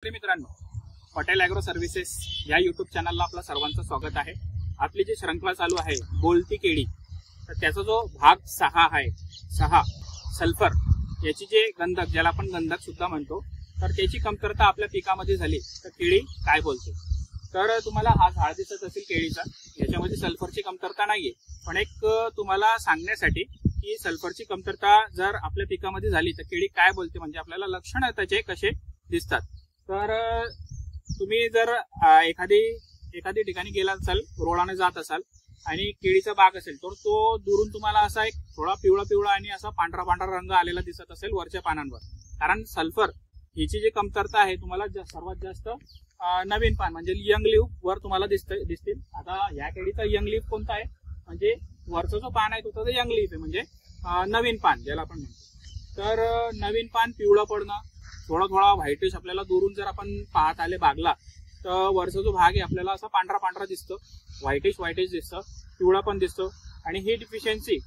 मित्रांनो, Patel agro services या YouTube चॅनलला आपलं सर्वांचं स्वागत आहे। आपली जी श्रृंखला चालू आहे बोलती केळी, तर त्याचा जो भाग 6 आहे, 6 सल्फर याची जे गंधक, ज्याला आपण गंधक सुद्धा म्हणतो, तर त्याची कमतरता आपल्या पिकामध्ये झाली तर केळी काय बोलते। तर तुम्हाला हा झाड दिसत असेल केळीचा, याच्यामध्ये सल्फरची कमतरता नाहीये, पण एक तुम्हाला सांगण्यासाठी की सल्फरची कमतरता जर आपल्या पिकामध्ये झाली तर केळी काय बोलते, म्हणजे आपल्याला लक्षण त्याचे कसे दिसतात। तर तुम्ही जर एखादी ठिकाणी गेला असाल, रोडाने जात असाल आणि केळीचा बाग असेल, तर तो दुरून तुम्हाला असा एक थोडा पिवळा पिवळा आणि असा पांढरा पांढरा रंग आलेला दिसत असेल वरच्या पानांवर, कारण सल्फर हिची जी कमतरता आहे तुम्हाला सर्वात जास्त नवीन पान म्हणजे यंग लीफ वर तुम्हाला दिसतील। आता या केळीचा यंग लीफ कोणता आहे, म्हणजे वरचा जो पान आहे तो यंग लीफ आहे, म्हणजे नवीन पान ज्याला आपण म्हणतो। तर नवीन पान पिवळं पडणं, थोडा थोडा व्हाईटिश आपल्याला दुरून जर आपण पाहत आले बागला, तर वरचा जो भाग आहे आपल्याला असा पांढरा पांढरा दिसतो, व्हाईटिश दिसतं, पिवळा पण दिसतो। आणि ही डिफिशियन्सी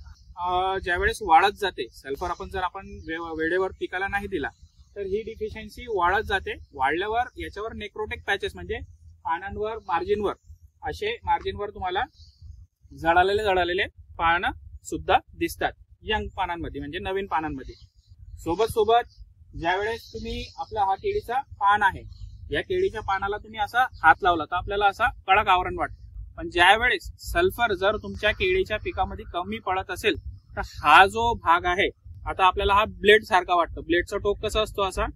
ज्यावेळेस वाढत जाते, सल्फर जर आपण वेळेवर पिकाला नाही दिला तर ही डिफिशियन्सी वाढत जाते। वाढल्यावर याच्यावर नेक्रोटिक पॅचेस म्हणजे पानांवर मार्जिनवर तुम्हाला जळालेले पानं सुद्धा दिसतात यंग पानांमध्ये, म्हणजे नवीन पानांमध्ये। सोबत ज्यावेळेस तुम्ही आपला हा केळीचा पान आहे, या केळीच्या पानाला तुम्ही असा हात लावला तर आपल्याला असा कडक आवरण वाटतं, पण ज्यावेळेस सल्फर जर तुमच्या केळीच्या पिकामध्ये कमी पडत असेल तर हा जो भाग आहे, आता आपल्याला हा ब्लेड सारखा वाटतं, ब्लेडचा टोक कसा असतो असा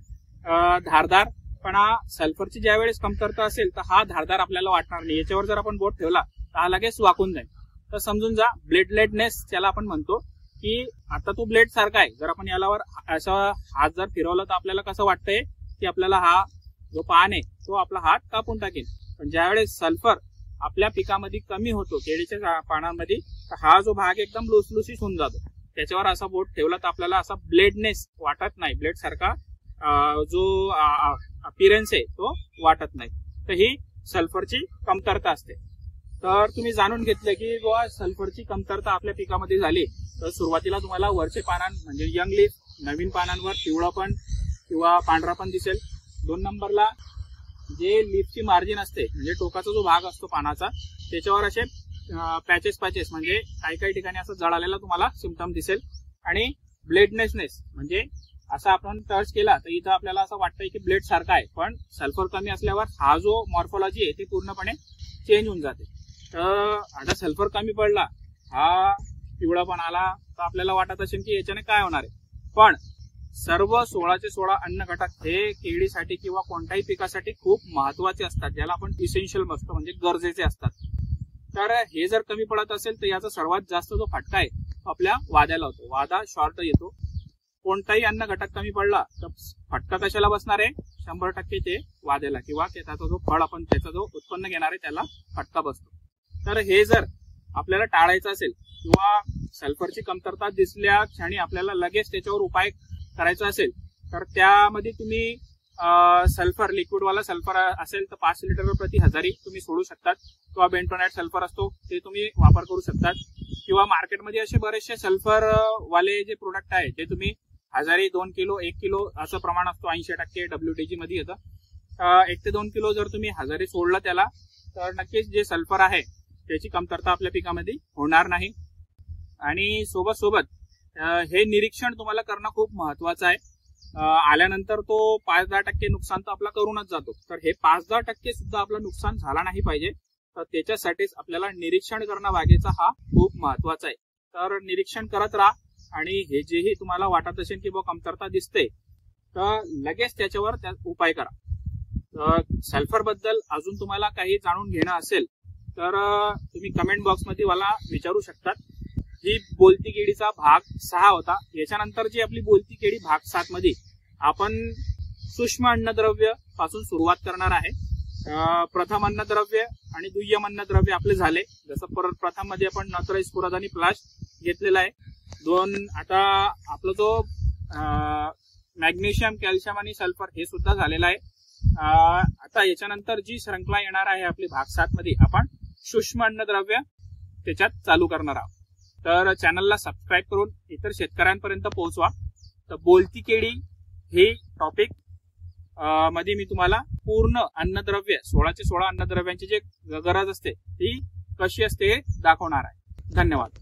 धारदार, पण हा सल्फरची ज्यावेळेस कमतरता असेल तर हा धारदार आपल्याला वाटणार नाही। याच्यावर जर आपण बोट ठेवला तर हा लगेच वाकून जाईल। तर समजून जा, ब्लेडलेटनेस त्याला आपण म्हणतो, की आता तो ब्लेड सारखा आहे। जर आपण यालावर असा हात जर फिरवला तर आपल्याला कसं वाटतंय की आपल्याला हा जो पान आहे तो आपला हात कापून टाकेल, पण ज्यावेळेस सल्फर आपल्या पिकामध्ये कमी होतो केळीच्या पानांमध्ये, तर हा जो भाग एकदम लुसलुसीत होऊन जातो। त्याच्यावर असा बोट ठेवला तर आपल्याला असा ब्लेडनेस वाटत नाही, ब्लेड सारखा जो अपीरन्स आहे तो वाटत नाही। तर ही सल्फरची कमतरता असते। तर तुम्ही जाणून घेतलं की जेव्हा सल्फरची कमतरता आपल्या पिकामध्ये झाली तर सुरुवातीला तुम्हाला वरचे पानां म्हणजे यंग लीफ नवीन पानांवर पिवळा पण किंवा पांढरा पण दिसेल। 2 नंबरला जे लीफची मार्जिन असते, म्हणजे टोकाचा जो भाग असतो पानाचा, त्याच्यावर असे पॅचेस म्हणजे काही ठिकाणी असं जळालेला तुम्हाला सिम्पटम दिसेल। आणि ब्लेडनेसनेस म्हणजे असा आपण टच केला तर इथं आपल्याला असं वाटतंय की ब्लेड सारखा आहे, पण सल्फर कमी असल्यावर हा जो मॉर्फोलॉजी आहे ते पूर्णपणे चेंज होऊन जाते। तर आता सल्फर कमी पडला, हा पिवळा पण आला, तर आपल्याला वाटत असेल की याच्याने काय होणार आहे, पण सर्व 16चे 16 अन्न घटक हे केळीसाठी किंवा कोणत्याही पिकासाठी खूप महत्वाचे असतात, ज्याला आपण इसेन्शियल म्हणतो, म्हणजे गरजेचे असतात। तर हे जर कमी पडत असेल तर याचा सर्वात जास्त जो फटका आहे तो आपल्या वाद्याला होतो, वादा शॉर्ट येतो। कोणताही अन्न घटक कमी पडला तर फटका कशाला बसणार आहे, 100% ते वाद्याला किंवा त्याचा जो फळ आपण त्याचा जो उत्पन्न घेणार आहे त्याला फटका बसतो। तर हे जर आपल्याला टाळायचं असेल किंवा सल्फरची कमतरता दिसल्या क्षणी आपल्याला लगेच त्याच्यावर उपाय करायचा असेल, तर त्यामध्ये तुम्ही सल्फर लिक्विडवाला सल्फर असेल तर 5 लिटर प्रति हजारी तुम्ही सोडू शकतात, किंवा बेंटोनाइट सल्फर असतो ते तुम्ही वापर करू शकतात, किंवा मार्केटमध्ये असे बरेचसे सल्फर वाले जे प्रोडक्ट आहे ते तुम्ही हजारी 2 किलो 1 किलो असं प्रमाण असतो, 80% WTG मध्ये येतं। 1 ते 2 किलो जर तुम्ही हजारी सोडलं त्याला, तर नक्कीच जे सल्फर आहे त्याची कमतरता आपल्या पिकामध्ये होणार नाही। आणि सोबत हे निरीक्षण तुम्हाला करणं खूप महत्वाचं आहे। आल्यानंतर तो 5-10% नुकसान तर आपला करूनच जातो, तर हे 5-10% सुद्धा आपलं नुकसान झाला नाही पाहिजे, तर त्याच्यासाठीच आपल्याला निरीक्षण करणं बागेचा हा खूप महत्वाचा आहे। तर निरीक्षण करत राहा आणि हे जेही तुम्हाला वाटत असेल की कमतरता दिसते तर लगेच त्याच्यावर उपाय करा। सल्फर बद्दल अजून तुम्हाला काही जाणून घेणं असेल तर तुम्ही कमेंट बॉक्समध्ये मला विचारू शकतात। ही बोलती केळीचा भाग 6 होता। याच्यानंतर जी आपली बोलती केळी भाग 7 मध्ये आपण सूक्ष्म अन्नद्रव्य पासून सुरुवात करणार आहे। प्रथम अन्नद्रव्य आणि दुय्यम अन्नद्रव्य आपले झाले, जसं प्रथम मध्ये आपण नत्र, स्फुरद आणि प्लाश घेतलेला आहे। 2 आता आपला जो मॅग्नेशियम, कॅल्शियम आणि सल्फर हे सुद्धा झालेला आहे। आता याच्यानंतर जी श्रृंखला येणार आहे आपली भाग 7 मध्ये आपण सूक्ष्म अन्नद्रव्य त्याच्यात चालू करणार आहोत। तर चॅनलला सबस्क्राईब करून इतर शेतकऱ्यांपर्यंत पोहोचवा। तर बोलती केळी हे टॉपिक मध्ये मी तुम्हाला पूर्ण अन्नद्रव्य 16चे 16 अन्नद्रव्यांची जे गरज असते ती कशी असते दाखवणार आहे. धन्यवाद.